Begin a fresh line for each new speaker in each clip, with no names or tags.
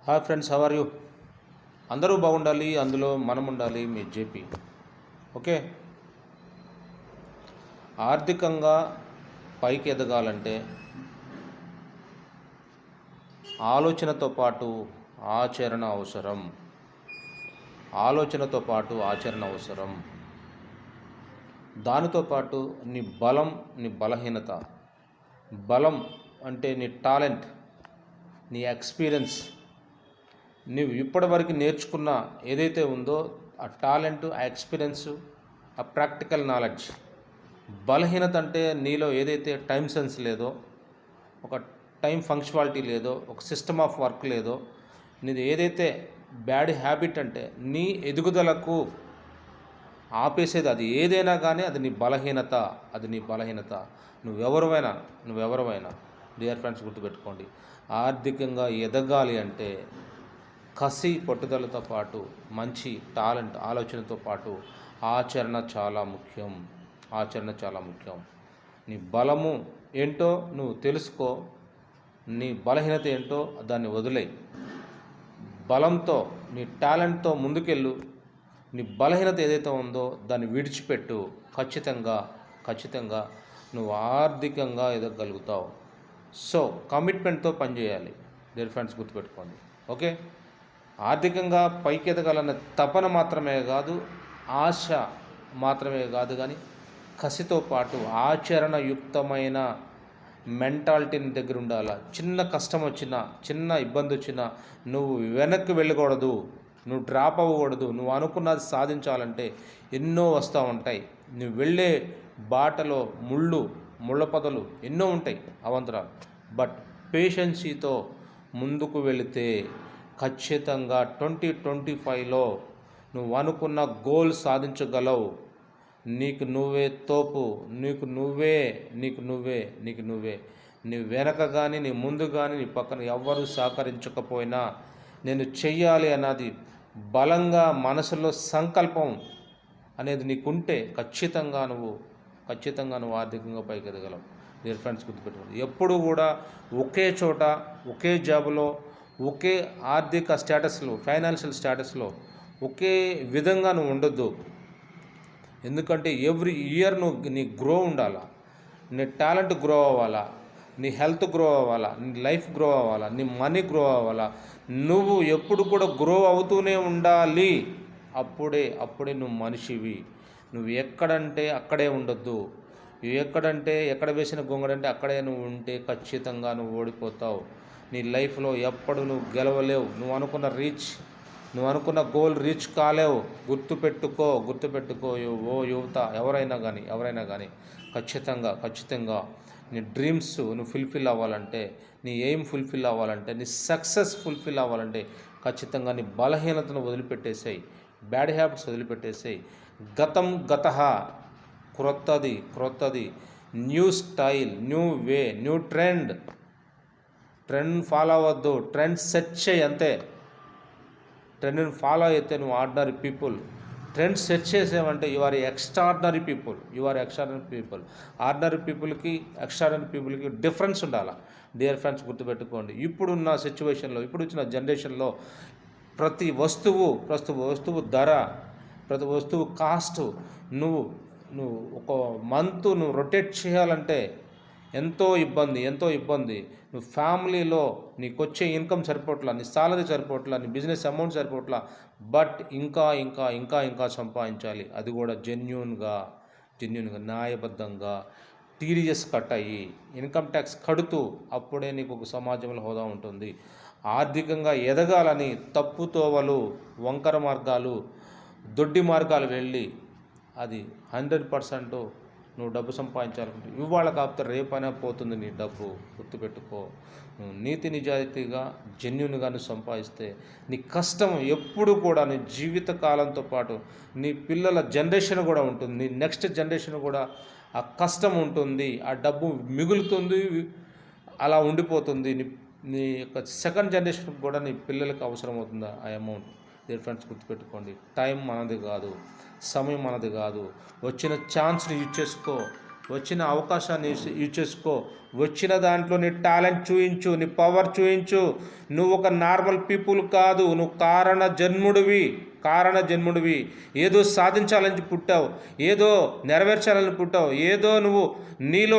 Hi friends, how are you? అందరూ బాగుండాలి, అందులో మనం ఉండాలి. మీ జేపీ. ఓకే. ఆర్థికంగా పైకి ఎదగాలంటే ఆలోచనతో పాటు ఆచరణ అవసరం. ఆలోచనతో పాటు ఆచరణ అవసరం. దానితో పాటు నీ బలం, నీ బలహీనత. బలం అంటే నీ టాలెంట్, నీ ఎక్స్పీరియన్స్, నువ్వు ఇప్పటివరకు నేర్చుకున్న ఏదైతే ఉందో ఆ టాలెంట్, ఆ ఎక్స్పీరియన్స్, ఆ ప్రాక్టికల్ నాలెడ్జ్. బలహీనత అంటే నీలో ఏదైతే టైం సెన్స్ లేదో, ఒక టైం ఫంక్షువాలిటీ లేదో, ఒక సిస్టమ్ ఆఫ్ వర్క్ లేదో, నీది ఏదైతే బ్యాడ్ హ్యాబిట్ అంటే నీ ఎదుగుదలకు ఆపేసేది అది ఏదైనా కానీ అది నీ బలహీనత. అది నీ బలహీనత. నువ్వెవరమైనా డియర్ ఫ్రెండ్స్, గుర్తుపెట్టుకోండి. ఆర్థికంగా ఎదగాలి అంటే కసి, పట్టుదలతో పాటు మంచి టాలెంట్, ఆలోచనతో పాటు ఆచరణ చాలా ముఖ్యం. ఆచరణ చాలా ముఖ్యం. నీ బలము ఏంటో నువ్వు తెలుసుకో, నీ బలహీనత ఏంటో దాన్ని వదిలేయి. బలంతో, నీ టాలెంట్తో ముందుకెళ్ళు. నీ బలహీనత ఏదైతే ఉందో దాన్ని విడిచిపెట్టు. ఖచ్చితంగా నువ్వు ఆర్థికంగా ఎదగలుగుతావు. సో కమిట్మెంట్తో పనిచేయాలి. డియర్ ఫ్రెండ్స్, గుర్తుపెట్టుకోండి. ఓకే. ఆర్థికంగా పైకి ఎదగాలన్న తపన మాత్రమే కాదు, ఆశ మాత్రమే కాదు, కానీ కసితో పాటు ఆచరణయుక్తమైన మెంటాలిటీని దగ్గర ఉండాలి. చిన్న కష్టం వచ్చినా, చిన్న ఇబ్బంది వచ్చినా నువ్వు వెనక్కి వెళ్ళకూడదు, నువ్వు డ్రాప్ అవ్వకూడదు. నువ్వు అనుకున్నది సాధించాలంటే ఎన్నో వస్తూ ఉంటాయి. నువ్వు వెళ్ళే బాటలో ముళ్ళ పొదలు ఎన్నో ఉంటాయి, అవంతరాలు. బట్ పేషెన్సీతో ముందుకు వెళితే ఖచ్చితంగా 2025లో నువ్వు అనుకున్న గోల్ సాధించగలవు. నీకు నువ్వే తోపు. నీకు నువ్వే నీ వెనక కానీ, నీ ముందు కానీ, నీ పక్కన ఎవ్వరూ సహకరించకపోయినా నేను చెయ్యాలి అన్నది బలంగా మనసులో సంకల్పం అనేది నీకుంటే ఖచ్చితంగా నువ్వు ఆర్థికంగా పైకి ఎదగలవు. డియర్ ఫ్రెండ్స్, గుర్తుపెట్టుకోండి. ఎప్పుడు కూడా ఒకే చోట, ఒకే జాబులో, ఒకే ఆర్థిక స్టేటస్లో, ఫైనాన్షియల్ స్టేటస్లో ఒకే విధంగా నువ్వు ఉండొద్దు. ఎందుకంటే ఎవ్రీ ఇయర్ నీ గ్రో ఉండాలా. నీ టాలెంట్ గ్రో అవ్వాలా, నీ హెల్త్ గ్రో అవ్వాలా, నీ లైఫ్ గ్రో అవ్వాలా, నీ మనీ గ్రో అవ్వాలా. నువ్వు ఎప్పుడు కూడా గ్రో అవుతూనే ఉండాలి. అప్పుడే నువ్వు మనిషివి. నువ్వు ఎక్కడంటే అక్కడే ఉండొద్దు. ఎక్కడ వేసిన గొంగడంటే అక్కడే నువ్వు ఉంటే ఖచ్చితంగా నువ్వు ఓడిపోతావు. నీ లైఫ్లో ఎప్పుడు నువ్వు గెలవలేవు. నువ్వు అనుకున్న గోల్ రీచ్ కాలేవు. గుర్తుపెట్టుకో ఓ యువత, ఎవరైనా కానీ ఖచ్చితంగా నీ డ్రీమ్స్ నువ్వు ఫుల్ఫిల్ అవ్వాలంటే, నీ ఎయిమ్ ఫుల్ఫిల్ అవ్వాలంటే, నీ సక్సెస్ ఫుల్ఫిల్ అవ్వాలంటే ఖచ్చితంగా నీ బలహీనతను వదిలిపెట్టేసేయి. బ్యాడ్ హ్యాబిట్స్ వదిలిపెట్టేసేయి. గతః క్రొత్తది, new style, new way, new trend follow అవ్వద్దు. ట్రెండ్ సెట్ చేయి అంతే. ట్రెండ్ని ఫాలో అయితే నువ్వు ఆర్డినరీ పీపుల్. ట్రెండ్ సెట్ చేసావంటే you are extraordinary people. Ordinary పీపుల్కి, ఎక్స్ట్రాడినరీ పీపుల్కి డిఫరెన్స్ ఉండాలి. డియర్ ఫ్రెండ్స్, గుర్తుపెట్టుకోండి. ఇప్పుడున్న సిచ్యువేషన్లో, ఇప్పుడు వచ్చిన జనరేషన్లో ప్రతి వస్తువు ధర, ప్రతి వస్తువు కాస్ట్, నువ్వు ఒక మంత్ నువ్వు రొటేట్ చేయాలంటే ఎంతో ఇబ్బంది. నువ్వు ఫ్యామిలీలో నీకు వచ్చే ఇన్కమ్ సరిపోట్లా, నీ సాలరీ సరిపోట్లా, నీ బిజినెస్ అమౌంట్ సరిపోట్లా. బట్ ఇంకా సంపాదించాలి. అది కూడా జెన్యూన్గా న్యాయబద్ధంగా, టీడీఎస్ కట్ అయ్యి, ఇన్కమ్ ట్యాక్స్ కడుతూ, అప్పుడే నీకు ఒక సమాజంలో హోదా ఉంటుంది. ఆర్థికంగా ఎదగాలని తప్పుతోవలు, వంకర మార్గాలు, దొడ్డి మార్గాలు వెళ్ళి అది 100% నువ్వు డబ్బు సంపాదించాలనుకుంటే ఇవాళ కాకపోతే రేపైనా పోతుంది నీ డబ్బు. గుర్తుపెట్టుకో. నువ్వు నీతి నిజాయితీగా, జెన్యూన్గా నువ్వు సంపాదిస్తే నీ కష్టం ఎప్పుడు కూడా నీ జీవిత కాలంతో పాటు నీ పిల్లల జనరేషన్ కూడా ఉంటుంది. నీ నెక్స్ట్ జనరేషన్ కూడా ఆ కష్టం ఉంటుంది, ఆ డబ్బు మిగులుతుంది, అలా ఉండిపోతుంది. నీ యొక్క సెకండ్ జనరేషన్ కూడా నీ పిల్లలకు అవసరం అవుతుంది ఆ అమౌంట్. డియర్ ఫ్రెండ్స్, గుర్తుపెట్టుకోండి. టైం మనది కాదు, సమయం మనది కాదు. వచ్చిన ఛాన్స్ని యూజ్ చేసుకో. వచ్చిన అవకాశాన్ని యూజ్ చేసుకో. వచ్చిన దాంట్లో నీ టాలెంట్ చూయించు, నీ పవర్ చూయించు. నువ్వు ఒక నార్మల్ పీపుల్ కాదు, నువ్వు కారణ జన్ముడివి. ఏదో సాధించాలని పుట్టావు, ఏదో నెరవేర్చాలని పుట్టావు, ఏదో నువ్వు నీలో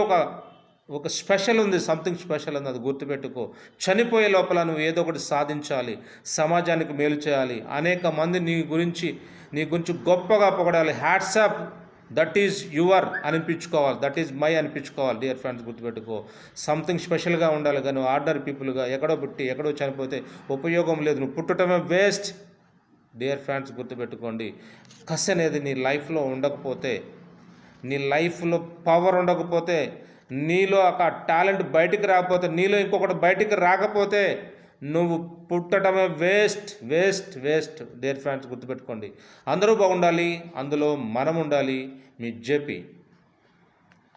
ఒక స్పెషల్ ఉంది, సంథింగ్ స్పెషల్ ఉంది, అది గుర్తుపెట్టుకో. చనిపోయే లోపల నువ్వు ఏదో ఒకటి సాధించాలి, సమాజానికి మేలు చేయాలి, అనేక మంది నీ గురించి గొప్పగా పొగడాలి. హ్యాట్సాప్, దట్ ఈజ్ యువర్ అనిపించుకోవాలి, దట్ ఈజ్ మై అనిపించుకోవాలి. డియర్ ఫ్రెండ్స్, గుర్తుపెట్టుకో. సంథింగ్ స్పెషల్గా ఉండాలి, కానీ నువ్వు ఆర్డినరీ పీపుల్గా ఎక్కడో పుట్టి ఎక్కడో చనిపోతే ఉపయోగం లేదు, నువ్వు పుట్టడమే వేస్ట్. డియర్ ఫ్రెండ్స్, గుర్తుపెట్టుకోండి. కసి అనేది నీ లైఫ్లో ఉండకపోతే, నీ లైఫ్లో పవర్ ఉండకపోతే, నీలో ఒక టాలెంట్ బయటికి రాకపోతే, నీలో ఇంకొకటి బయటికి రాకపోతే నువ్వు పుట్టడమే వేస్ట్. డియర్ ఫ్రెండ్స్, గుర్తుపెట్టుకోండి. అందరూ బాగుండాలి, అందులో మనం ఉండాలి. మీ జేపీ.